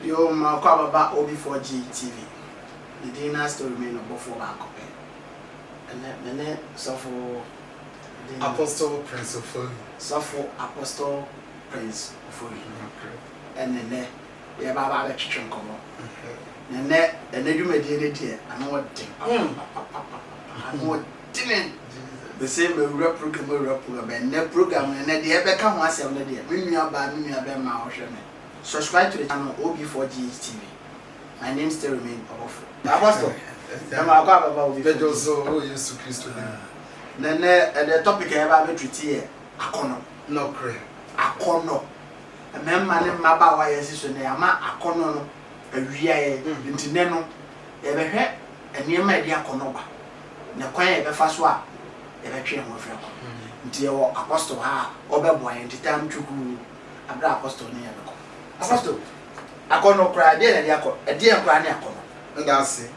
Yo, my call about OB4G TV. The dinner still remain before back up. And then for Apostle Prince of Foley. For Apostle Prince of Foley. And then yeah, Baba Chicken come on. And then you made the idea. I know what thing. I know what thing. The same program, and that program, and then the ever come once a day. We are by me, my ocean. Subscribe to the channel OB4G TV. My name still remains Awofo. Apostle. I'm about Jesus Christ. Then the topic I have to treat Akono. No, correct. Akono. A man, my power is on the Ama Akono, a real into Neno, ever heard, and near my dear Konoba. The quiet ever fast walk, ever train with her. Until Apostle Ha, Oberboy, and the time to go. I'm the Apostle near the Apostle. Akono cry, a dear granny Akono. And that's it.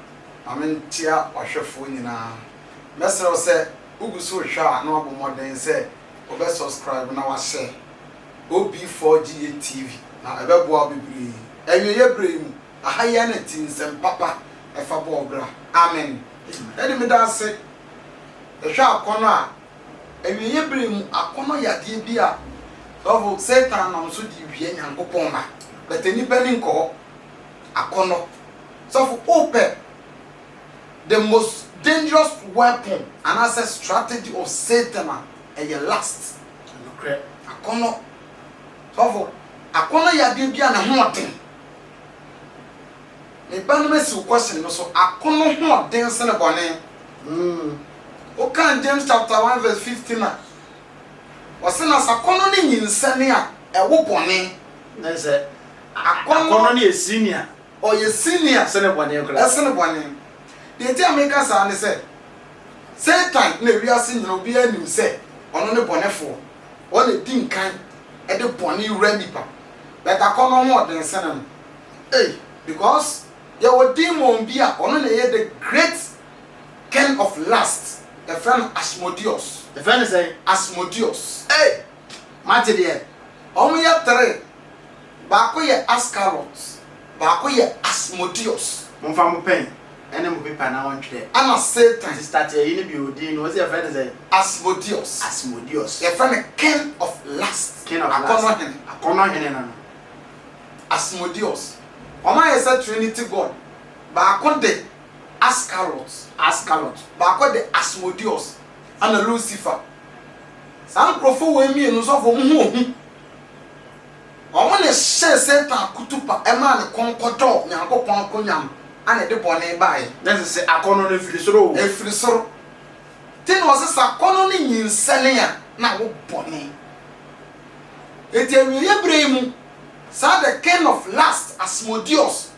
I mean, Tia or Shafuni now. Messer said, Ugu so sharp, no more than say, or best subscribe now. I say, OB4G TV. Now, I bet what be and you bring a high energy and papa, a fabogra. Amen. Let me dance it. The sharp corner, and you bring a corner ya dear. Of Satan, I'm so deviant and go poma. But any penny call a corner. So for open. The most dangerous weapon and as a strategy of Satan and your last. Okay. Akono. So for Akono ya bibia na ho den. Me ban me si question no so Akono ho den se ne bone. O kan James chapter 1 verse 15 na. O se na Akono ni nyinsane a e wo bone. Na se Akono ni senior. O ye senior se ne bone kula. Se ne bone. The American son said, Satan, ne reason, no be any say, on the bonnet on the din kind, at the pony ready, but I come more than send hey, because your demon be on the great king of lust, the friend Asmodeus. The friend say, Asmodeus. Hey, Matty dear, only up 3. Bakoye Ascarot, Bakoye Asmodeus. Mon femme pain. And then we pay now on today. I'm a Satan. Start a building. What's your friend say? Asmodeus. Asmodeus. Your friend, king of lust. King of lust. Akono. Asmodeus. Oma is a Trinity God. Baako de Ascarot. Baako de Asmodeus. And Lucifer. Some profo we mi enu so for mu. Oma ne share Satan kutupa. Ema ne konkodo. Nyankopon akonyam. And the bonnet by. Let's say Akono ne frisoro. A frisoro. Tin was a Akono in Sania. Now, bonnet. It is a brave. Saw the king of last Asmodeus.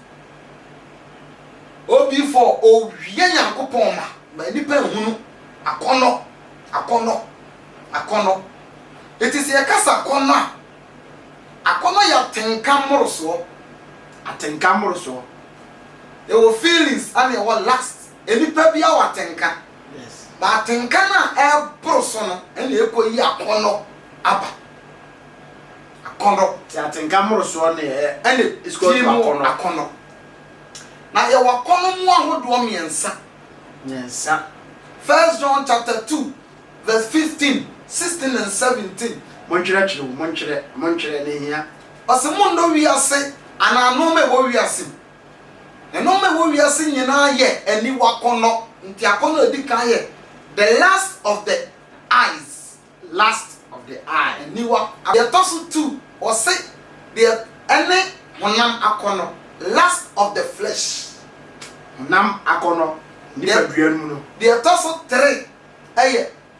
Before O Yenya Copoma. By Nippon Akono. It is a casa corner. Akono ya tenkam moroso. There were feelings and there were last. Any baby our tenka. Yes. But tenkana air brosono and the echo ya kono abba. Akono. Tenkam so and it's called Akono. Now you were kono more who do miensa. Yes. 1 John chapter 2, verse 15, 16 and 17. Monchere ne hia. Osemundo we are say and I know me what we are saying. And no me we are seeing na ye eni wakono nti akono edi kan ye the last of the eyes eni wa the tosu 2 or say the ene honam akono last of the flesh honam akono ni paduan mu no the tosu 3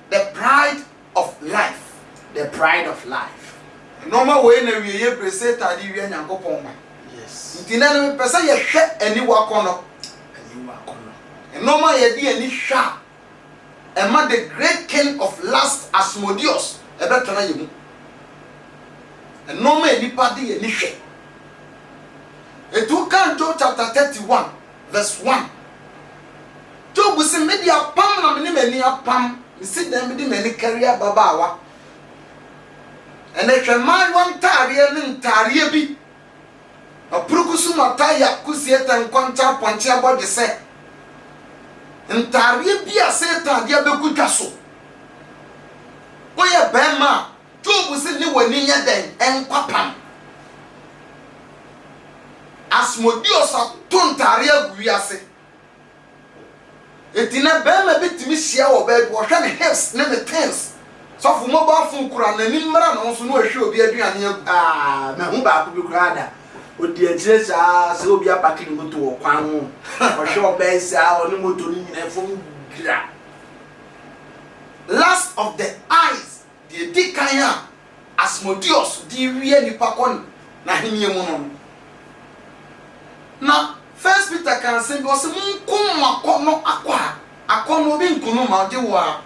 the pride of life normal way na we ye present adi wi nyankopon ma. Nti na no pesa ye hwe ani wakono normal ye di ani hwa e ma the great king of last Asmodeus e betona ye mu normal ani pa di ani hwe etu kan Job chapter 31 verse 1 Job say media pam na me mani apam me sit dem di mani career babawa and e hwe man wan tare ne ntare bi apurukusu mataya kusieta nkwanta ponche abode se ntare bia Satan dia bekutwa so oye bema Job se ni wani nya den enkwapam Asmodeus atontare aguiase etina bema bitimi hia wo ba wo hwe ne hips ne ne tens so fu mobile phone kura na ni mmara no so no ahwe obi aduane agu me hu ba ko bi kura da odi etire se obi apaki ni moto wo kwan ho o hwe oba sa oni moto ni nyina fom gra last of the eyes the dikanya Asmodeus di wie nipa kon na henie mu no na First Peter can say because munkum akono akono bi nkunu ma de wa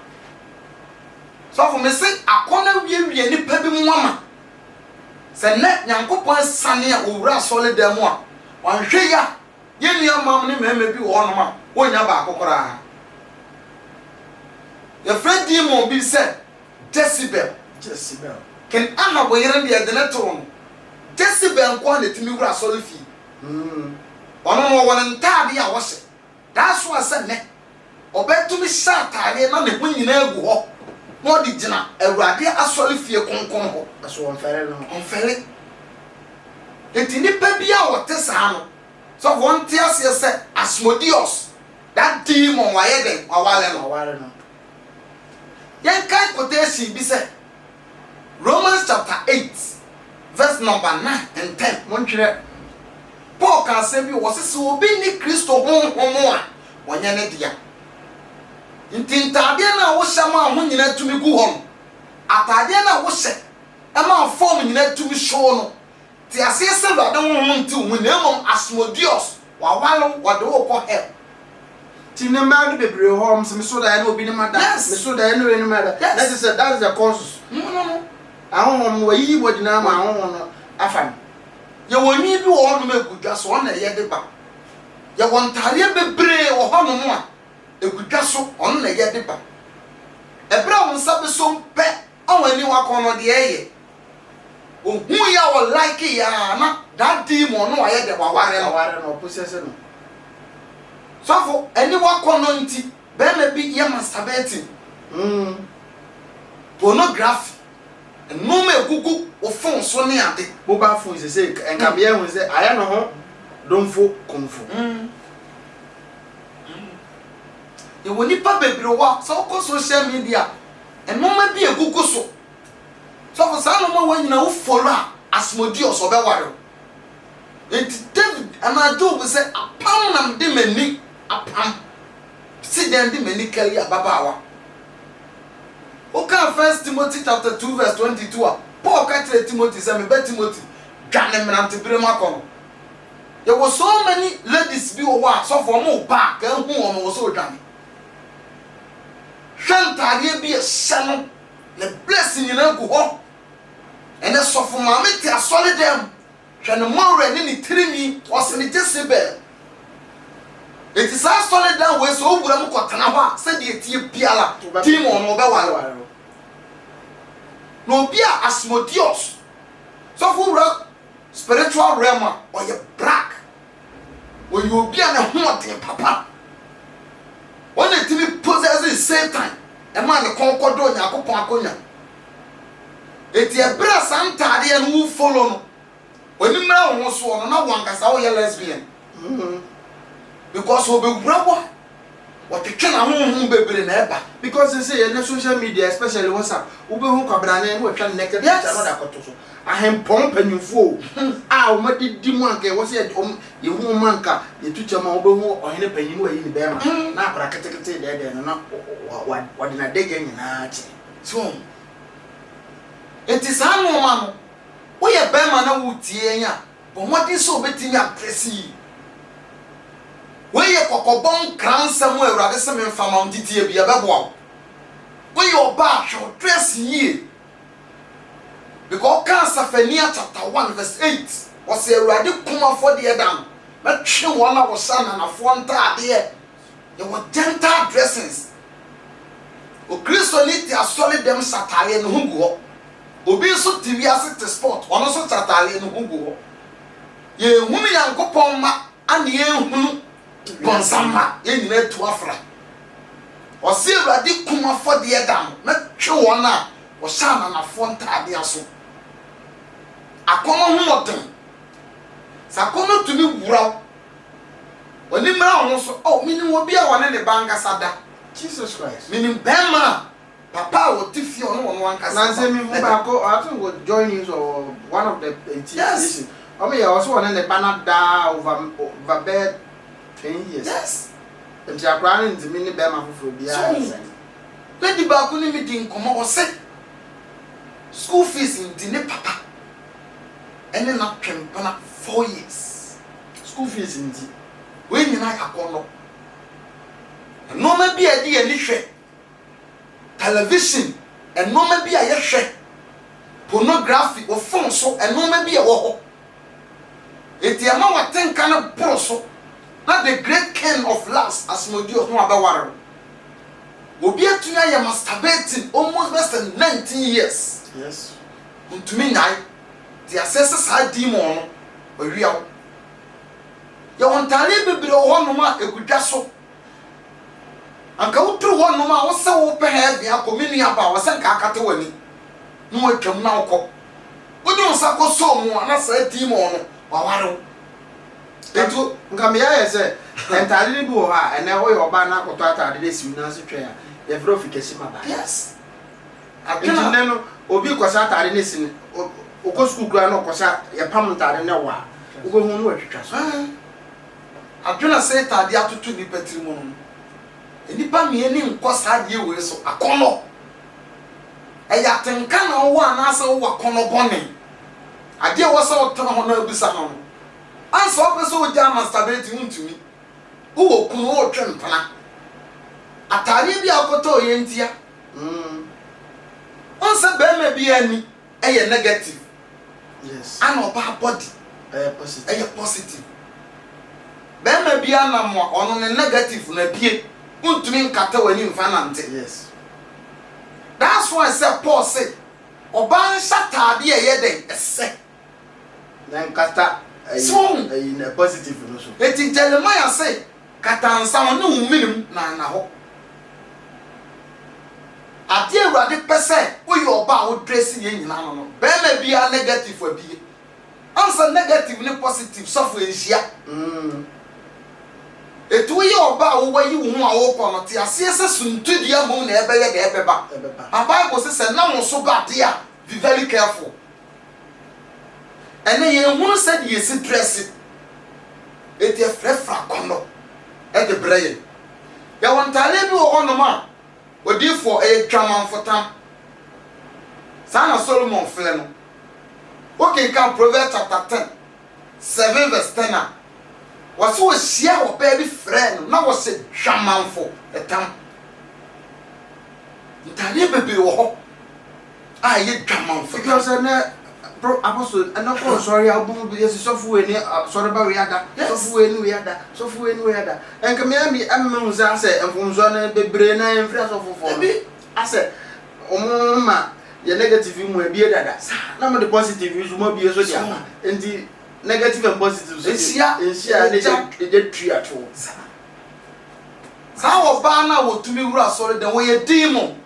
so for me say akono wie nipa bi mu ama se ne Nyankopon sane a owura solid dem a wanhwe ya ye nua mam ne mema bi wo no ma wonya ba akokora your friend demon bi say Jezebel ken Ahab yere de de ne to no Jezebel nko na timi wura solid fi ono no won ntade a wo se that's why say ne obetumi satare na ne ho nyina agu ho no di gina awurade asole fie konkon ho so onfere etini pa bia wote saa no so won te ase say Asmodeus that demon wa yede awale no yen kai quotation bi say Romans chapter 8 verse number 9 and 10 montwere Paul can say bi wo se obi ni Kristo honhomo a wonya ne dia ntintade na wo hyama ho nyina tumi gu ho atade na wo hye e ma form nyina tumi show no ti ase se ba de ho nti wo na emom Asmodeus wa walo wa de wo ko hell ti ne ma de bebre ho me so da na obi ne ma da me so da na ni ma da that is the cause no ahon wa yi bodi na ma ahon no afam ye woni bi wo no megudwa so na ye de ba ye wontare bebre wo ho no mo a egudwa so on na ye de ba ebra won sabe so mpe awani wa kono de eye ohu ya wo like ya na that demon no aye de waware no possess no so for any wa kono nti be na bi ye masturbating pornography no me gugu o phone so ne ade mobile phone say enka be ehun say aya no ho domfo konfo ye woni pa bebre wa so ko social media eno ma bi egugu so for sa no ma wanyina wo follow Asmodeus obeware enti David ana Job say apam nam de mani apam si den de mani kali ababawa okay, 1 Timothy chapter 2 verse 22 Paul can tell Timothy say me be Timothy dwane mnante brema kono there were so many ladies bi o wa so for mo ba kan hu o mo so dwane hwantade bi ehye no the blessing nyina gu ho ene so for mama ti asole dem hwe no mo ready ni tirimi was ni Jezebel it is a solid down way so ogura mu kotana ho a se de tie biala demon no be wale no bia Asmodeus so for spiritual realm or your black when you be an haunting papa when it me possess Satan a man the concordo yakopon akonya eti ebra santade en wo follow no when you mra wo so no na wankasa wo ye lesbian because we be brabo what the ken ahun bebre na eba because they say in social media especially WhatsApp we be hu kwabra na we twa naked picture no da koto so ahem pom panyufo a o ma didi mu anka wo se ye hu manka ye tucha ma wo be hu ohene panyimu ayi ni be ma na akra ketekete de no na wa de na dege nyina chi so it is anu ma no wo ye be ma na wo tie nya bo modin so betimi addressi we ye kokobon kransam wo awurade se me mfama ntitie bia beboa we ye oba hwo dress yi because Zephaniah chapter 1 verse 8 was awurade kuma for the adam na twe wona wo sana na fo ntade ye wo gentle dressings o Kristo ni ti asole dem satale no hugo obi so ti wi asete sport ono so satale no hugo ye hunu Yankopɔn ma ane ye hunu bonsama ye nyina tu afra ɔse Awurade kuma fɔde dam na twe wɔn a wɔhyɛ na fɔntade aso akɔma hu modem sakɔma tumi wuraw wani mra ɔno so oh mini wo bia wɔne ne banga sada Jesus Christ mini bema papa wo tifie ɔno wɔno ankasa na say me hu ba ko I think we join you or one of the yes I mean also one the banada over bed 10 years yes nti akra ne ntimi ne bema foforo bia lady ba ko ni mi din komo o se school fees ndi ne papa ene na twempana 4 years school fees ndi we nyina akɔnɔ noma bi a di ani hwɛ television noma bi a yɛ hwɛ pornography o phone so noma bi a wɔ hɔ eti ama watenka na boro so na the great king of last Asmodeus no abaware obi atunya yɛ masturbating almost less than 19 years yes untumi nyai the assess sa demon no owia ya wontare bibire wo no ma egudwa so anka wotru wo no ma wo se wo pe ha bia komini aba wo se nka akate wani no atwam na wokɔ wodi onsa ko so mu ana sa demon no waware etu nka me ya se entare ni bi wo ha ene wo yo ba na akoto atade de siw na so twa ya ye fro fikesi maba yes akena ne no obi kwasa atade ne sin okɔ school kura no kwasa ye pam ntare ne wa ugo hu no atwitwa so adwena se tade atoto ni patiri mu no enipa me ni nkɔ sa de we so akɔnɔ ɛya tenka na wo anasa wo akɔnɔ bɔne ade wo sa wo tena ho na abisa ho ansa wo pese wo ja masturbate untumi wo kunu wo twempana atare bi akoto yentia onse be me bi ani eye negative yes ana oba body positive eye positive be me bi ana mo ono ne negative na bie untumi nkata wani mfanante yes that's why I said Paul say oba nsatade eye den ese na nkata in a positive no so eti Jeremiah say katansa no huminim na ho ade Awurade pese wo ye oba wo dress ye nyina no be ma bia negative abie ansa negative ne positive sofo enhia eti wo ye oba wo wayi wo hu a wo kɔ no te ase ese suntudia mo na ebeye ga ebeba a Bible say na wo so ba de a be very careful ene ye hu said ye si dress eti efrefra kono e de braye ya wontale bi wo hono ma odifo e twamanfotam sana Solomon fle no okay kan Proverbs chapter 10 7 verse 10 was so share wo baby friend na wo se twamanfo etam ntale bebe wo ho a ye twamanfo because apostle and of sorry album yes so fu eni sorry ba we ada so fu eni we ada en ka me am za say enfunzo na bebre na enfra so fofo bi ase omuma ye negative mu ebie dada na mo the positive use mo bie so dia enti negative and positive so ensia na je tria to sa wo ba na wo tumi wura sorry den wo ye demon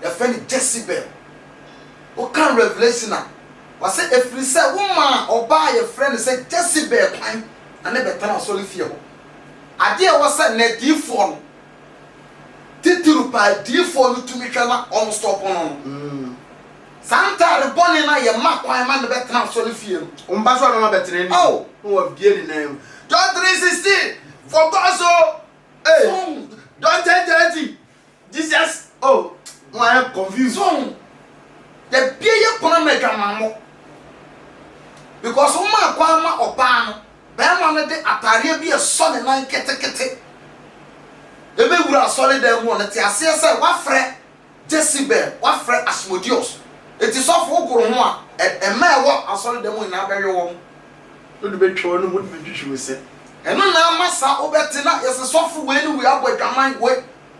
ye friend Jezebel o kan revelation na wase efiri sɛ woma oba ye friend sɛ Jezebel kwan ane betana so le fie ho ade a wase na difo no titiru pa difo no tumi hwa na on stop no santa re boni na ye ma kwan ma ne betana so le fie no umba so na betene ni oh wo bie ni na John 3:16 for God so hey John 10:30 Jesus oh I am confused so the bie ye kona medwamamo because woman kwa ma oba no be ma no de atare bi eso ne nan ketekete ebe wura solid dem mo ne ti ase se wa frɛ Jezebel wa frɛ Asmodeus eti sofo goro ho a e ma e wo asole dem na abɛwe wo no de betwo no mo de betwitwi se eno na amasa obeti na yese sofo we ni we abodwaman we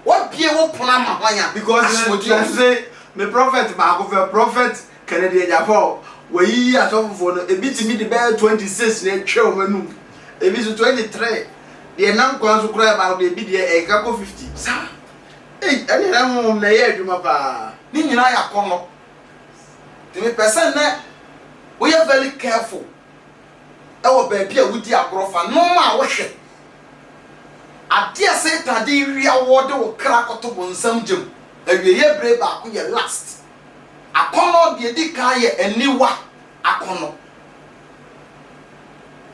what bie wo pona ma hwanya because say me prophet ba go for prophet Kennedy Ejafo wayi asofo no ebi timi de be 26 na twa o manum ebi so 23 de nan kwan so kura ba de ebi de e ka ko 50 sa ene na ho na ye adwuma pa ni nyina ya kono timi person na we are very careful e wo ba bia wudi agorofa no ma wo hwe ade Satan de wi awo de wo kra koto bonsam gem awieye bre ba ko ye last akono de di kan ye aniwa akono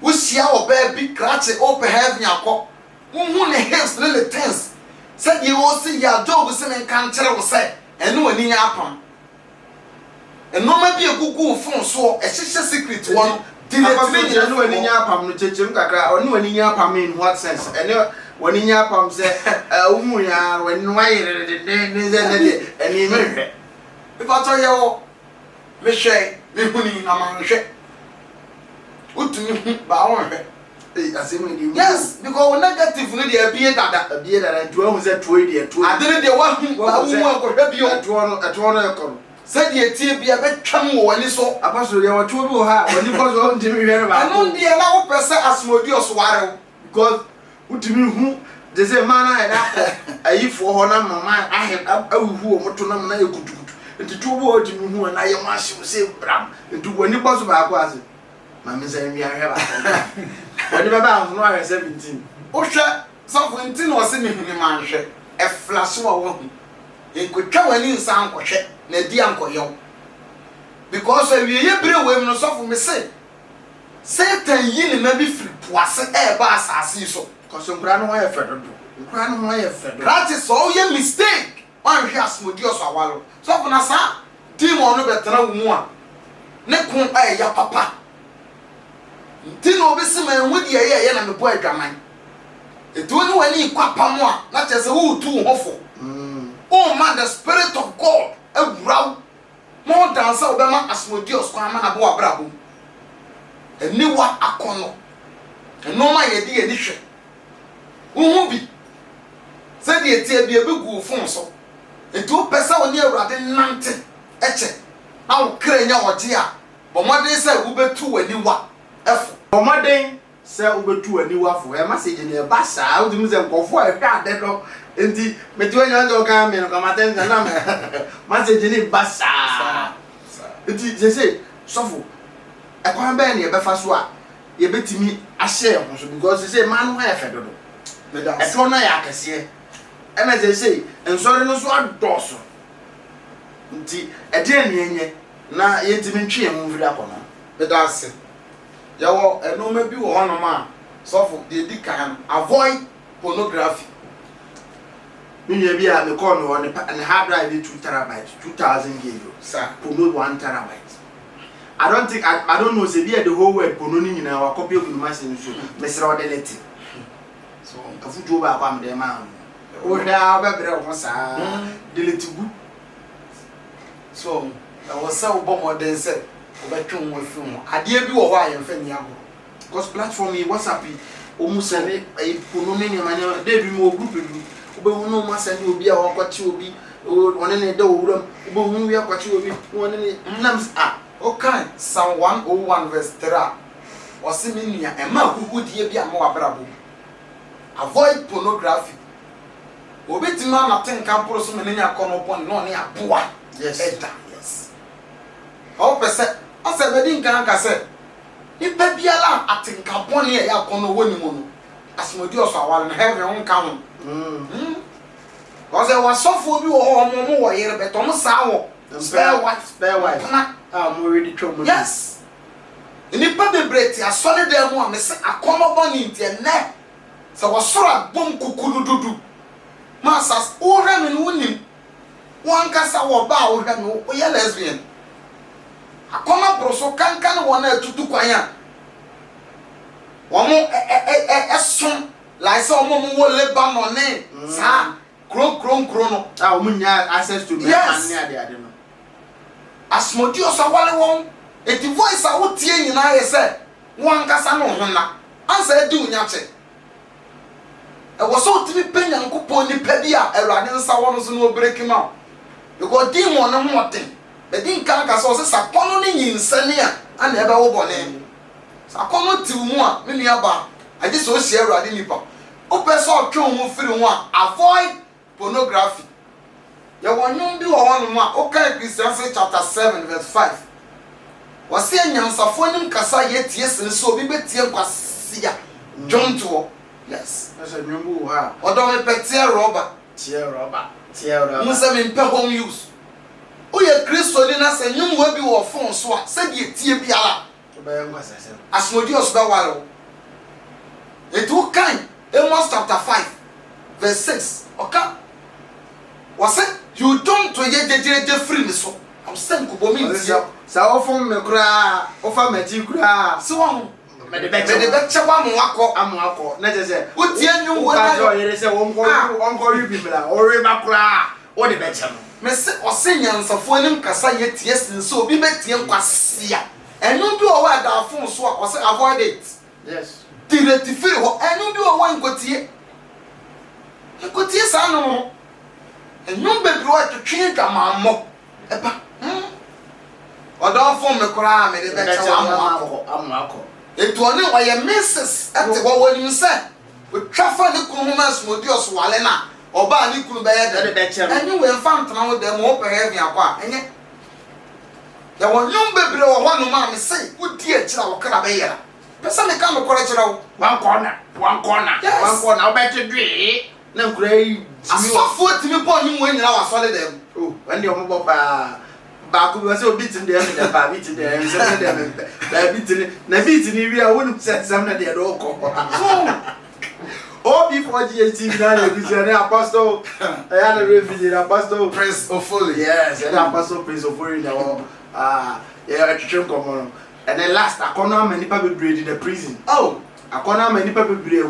wusia oba bi krache open heaven akọ hu ne hills ne le tens said you will see ya Job se men kan kire wo se enu ani nya apam enu ma bi egugu fon so e hyehyɛ secret one delete enu ani nya apam no chechem kakra enu ani nya apam in what sense enu wani nya apam se umu ya wani wayere de ze eni mehwe if I tell you me hwe me huni na man hwe utumi hu ba won hwe asemi di yes because negative no dey abie dada to hu se to dey to adere dey wa hu ba hu akɔhwɛ bio to no ekɔ said ye tie bia betwam wo wani so apostle dey wa to bi wo ha wani ko so ntimi hwere ba anu dey na wo pese asmodi osware because utimi hu de se mana eda ayifo ho na mama awuhu o moto na na ekutukutu nti to bo otimi hu na ye mahye se bram nti wani ko so ba ko ase mama se nwi ahwe ba wani baba anfo no ahwe 17 o hwɛ something no se me huni man hwɛ e flash wa wo hu enkotwa wani nsan kɔhwɛ na di ankoyew because awieye bere we no sofo me se Satan yi ne ma bi firi poase e ba asase so koso nkra no ye fedodo nkra no ye fedodo that is all your mistake wan hwe asmodi oso awalo sofo na sa demon no betena wo mu a ne kun ya papa nti no obi se ma enwudi ye na me bo adwaman etu ni wani kwapa mo a na chese wo tu hofo oh man the spirit of God ewuraw more than say obema asmodi oso kwa na bo abrabo eniwa akono enoma ye di eni hwe wo bi se di etie bi ebegu fon so etu pesa woni awurade nante eche na wo kra nya oje a bomoden se wo betu waniwa efo bomoden se wo betu waniwa fo e message ne ba saa wo dum se nkofo a hwe ade do enti meti wanya nzo kan me no kamaten na message ne ba saa enti je say sofo ekwan ba ne e befa so a ye betimi ahye ho so because say man ho efe dodo eto na ya akese e na je say ensori no so adoso nti e de ne enye na yetimi ntwe mu mfiri akono bedase yawo enoma bi wo hono ma sofo de di kan avoid pornography Minya bi a me call me on the hard drive 2 terabytes 2000 gig sir porno 1 terabyte I don't know say be the whole world porno ni nyina wa copy of the machine so me sra o delete so afutu ba kwa me dem ma o hwa ba bre ho sa delete gu so I was so bomodern say obetwe wo film ade bi wo ho ayemfa ni ago because platform yi WhatsApp o mu sene porno ni nyama de bi mo group bi obe no ma sene obi a wakwachi obi wona ne de owuram obe hu wi akwachi obi wona ne nams okay Psalm 101 verse 3 wasi mi nua e ma huhudie bi ama wabrabo avoid pornography obetima na tenka mporo so menenya kono pon no ne aboa yes yes o pese ase bedi nkan ka se ipe biala atenka pon ne ya kono woni mu no asmodi oso awale na heaven on ka ho Cause was so for you or more here, but on sour spare wife. I'm already trouble. Yes. In the public break, I saw them one, Miss a common bunny in their neck. So was so a boom cuckoo do. Masters, all them in winning. One cast our bow, we are lesbian. A common broso can one to do quiet. One more a son, like some woman will live on name, sir. Chrono. Munya access to me. Yes. I don't know. Asmodi osawale won. Eti voice a wotie nyina ye se wan kasa no hona. Ansa edi unyache. E wo so timi penya nkopon ni pa bi a Awurade nsa wo no so no break ma. Because demon no hoten. Bedin kan ka so se sakono ne nyinsane a na ebe wo bone. Sakono ti mu a me nua ba. Aje so hie Awurade nipa. O person twe ho firi ho a avoid pornography. Ya wonyon bi wo hono mu a o kan Ecclesiastes chapter 7 verse 5. Wase anyansafo nim kasa ye tie sen so obi betie nkwase John to. Yes. That's a new ha. Odo me petie rubber. Tie rubber. Musa me pe home use. O ye Kristo ni na se nyum wa bi wo phone so a se de tie biara. Oba nkwase se. Asmodi oso ba ware. Etu kan Amos chapter 5 verse 6. Okay. Wase you don't to ye jejeje free me so. I'm saying ko bo mi ntia. Sa ofom me kura, ofa mati kura. Se wo Me de be chewa mo akọ na je se wo tie nyu wo na jo yere se wonko yu bibla o re ba kura o de be che no me se osenyansafo anim kasa ye tie sin so obi betie nkwase a enu bi o wa da fon so a o se avoid it. Yes. Diretifiri ho enu bi o wa nkotie sa no enu bebre wa twetwe dwamammo eba odo fon me kura me de be chewa amako etu oni oye misses ate wo woni nse we trafa ne kunu ho masmodi oswale na oba ne kunu be ye de enyu we mfantana ho de mo pe heavy akwa enye ya wonyum bebre wo ho no ma me sei udi akira wo kra be yera pesa me ka me kore kira wo one corner o be te dwe na nkura yi asofo timi po nyum we nyina wa sole dem oh when the omo ba ku be say obi tin de me ba bi tin de se de me ba bi tin na bi tin wi a wonu se sam na de do ko o bi for GHT na le bi say apostle ya na refugee apostle Prince Ofoli. yes and apostle Prince Ofoli na wo yeah twetwe komo and then last akona many people be the prison akona many people be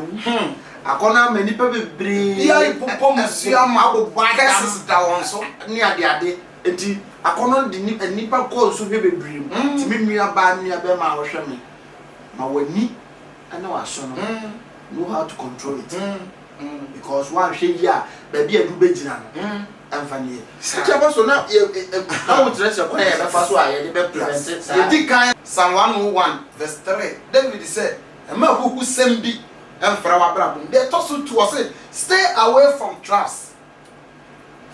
akona many people be ya ipopo musia ma cases da won so ni ade enti akona di nipa ko so bebre mu ti menua ba nua be ma wo hwe me ma wani ana wa so no know how to control it because one hwe yi a ba bia du begina no amfani e ba so na how to dress your kwa e ba fa so a ye de be prevent it ye di kan Psalm 101 verse 3 David said ma huhu sembi emfra wa brabum de to so to say stay away from traps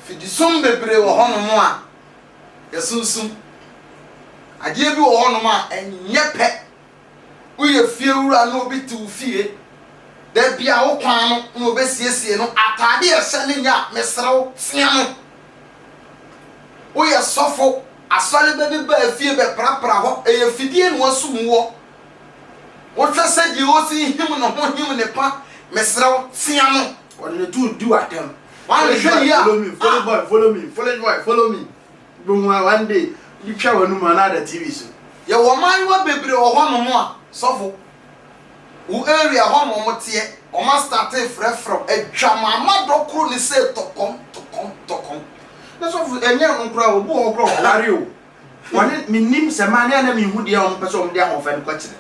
fidi som bebre wo hono mo a yesunsun ade bi wo hono mo a enye pe uye fie wura no obi ti fie da bia wo kwan no no obesiesie no atade ye hye ne nya mesrew tia no uye sofo asale be ba fie be prapra ho eye fidie no asum wo wo twese di wo si him no ho him ne pa mesrew tia no what do do at them one day follow me one day you try one man na the TV so ye wo man wa bebre wo ho no mo a sofo wo area ho no mo tie o ma start from adwamama dokro ni say tokom na sofo enye nkura wo bo nkura ware o wone minim se man na mi hu dia o pese o de ahofa ne kwakire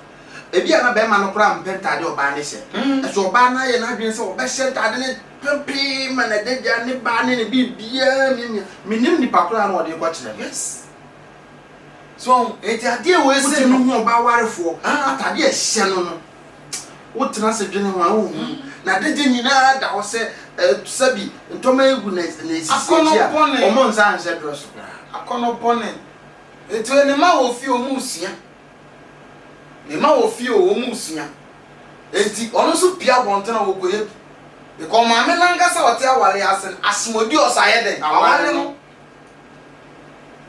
ebi ana be ma no kura mpenta de oba ne hye so oba na ye na dwen se oba hye tade ne pempi mana de ja ne ba ne bibia minim ni pakura na o de kwakire yes so eti ade we se no hu oba warefo atade e hye no wotena se dwene ho a wo na de nyina da wo se sabi ntoma egu na sisi a omo nsa anse dress akono pone eti ene ma wo fi o musia ne ma wo fi o musia eti ono so pia bontena wo koye ko ma me nanga sa wote aware asen asmodi osaye den aware no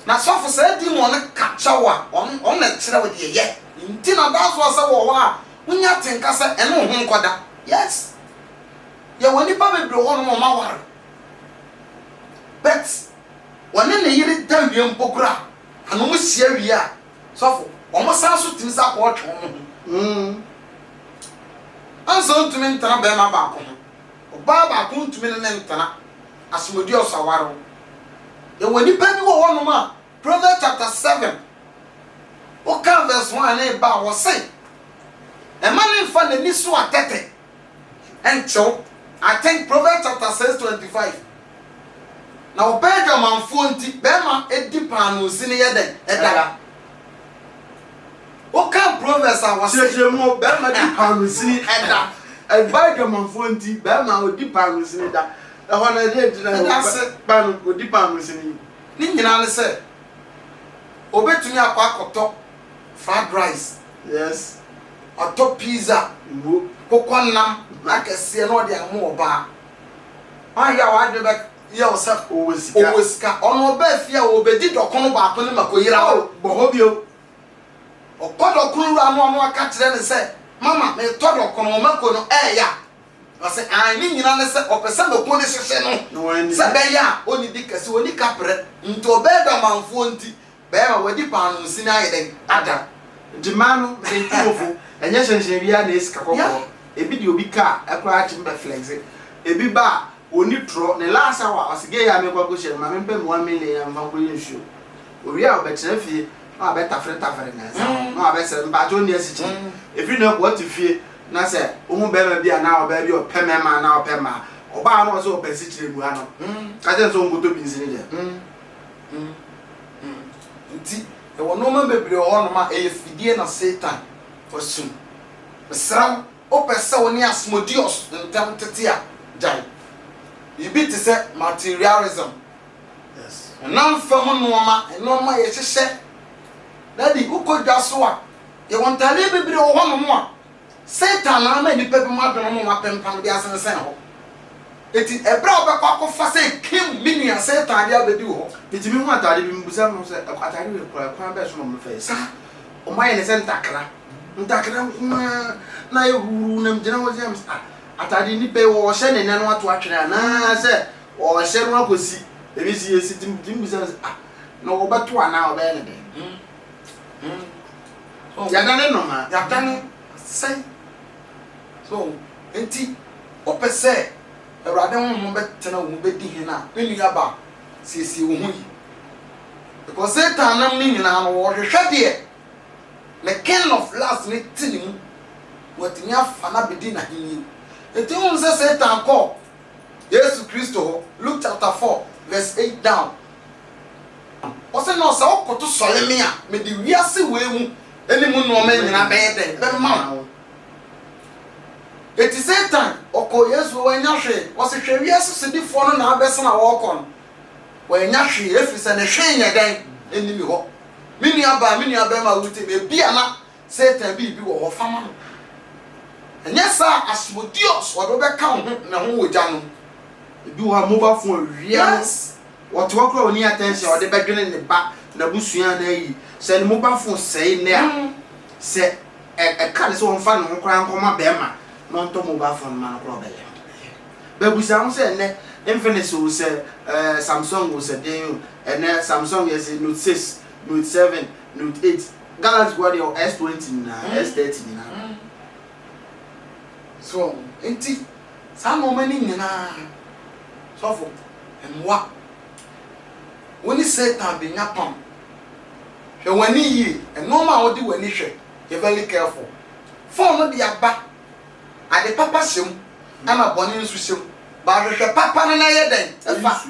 na sofo se di mo ne kachawa on na kire wo de ye nti na da so se wo wa unya tenka se ene ho nkoda yes ye woni pa bebre wo no ma war but woni ne yiri da wie mpokura anu mo sia wie a sofo o mo sa so timi sa ko twon anso ntumi ntana be ma ba ko ba ko ntumi ne ntana asmodi osawaro ye woni pa bi wo no ma Proverbs chapter 7 o ka verse 1 na ba wo say a man in fan ni so atete encho I think Proverbs chapter 6:25 na obedwa manfo nti bema edi pano si ne yeden eda o kan proverbs a wase mu bema di pano si eda obedwa manfo nti bema odi pano si ne da ho na de na pano odi pano si ni nyina ne se obetumi akwa akoto fried rice yes atọ pizza kokonnam na kese na odi amu oba ya wa de be ya osa owesika ono ba fia obedi dokono ba to ne makoyira o bo bio okodokunu ra no no aka kire ne se mama me to dokono mako no ya ase ani nyina ne se opesa mako ne hyehe no se be ya oni di kase oni kapre nto be da manfo nti be ma wadi panu si na yeden ada de manu de tuofo enye hyehe bia na esika kokko ebi di obi ka akwa achi mba flex ebi ba oni tro ne last hour asige ya me kwako hye ma me mpe 1 million am fanko yinsuo owi a obetre fie na abeta freta na na abesere mba jo ne asichi efi na ko tifie na se ohun be ma bia na oba bi opemema na opema oba no so opesi chire mu ano ka je so ngoto bi nsini de nti e wono ma bebre ho no ma e fidie na Satan osum besra opesa woni asmodios ntam tete a jai ibi te se materialism yes nan fam no ma ye hyehyɛ dadi ukodwa so a ye wontale bebre ho no mo a Satan na ma nipa bi ma dono mo ma pempam bi asensen ho eti ebra obekọ akọfa se kim mini a Satan dia bedi ho eti mi hu atade bi mbusa mo se atade we kwa be so mo fe sa o ma ye ne se ntakra na ye huru na mjena wo jam atade ni pe wo hye ne no ato atwere na se o hye no akosi ebi si esi timbusa na wo beto ana obe ne de ya dane no ma ya dane sai so enti opese Ewurade ho betena wo bedi hina enu aba siesie wo hu yi because Satan nam ni nyina no wo hwehwe de the king of last ni tinimu watimi afa na bedi na hinyi enti wo se Satan call Jesus Christo Luke chapter 4 verse 8 down o se no sa okoto sole me a me di wiase we mu enimu no ma nyina be de be ma eti Satan oko Yesu wanya hwe wo se hwe wiase sidifo no na abese na wo kon wanya hwe efise ne hwe nya dan enimi ho mini aba ma wuti be bia na Satan bi wo ho fama no enya sa asmodios wo do be ka ho na ho wogya no ebi wo mobile phone wia what work on your attention or the bedroom ne ba na busua na yi se ne mobile phone sei ne a se e ka ne se won fa no kran koma be ma no nto mobile phone ma no problem be busa ho se ne Infinix wo se Samsung wo se den ene Samsung yes Note 6 Note 7 Note 8 Galaxy what your S20 na S30 na so enti sa no mani nyina so for emwa woni Satan be nyapam hwe wani yi eno ma wodi wani hwe you very careful phone no dia ba ade papa hyem ana boni nsu hyem ba hwe papa no na ye den efa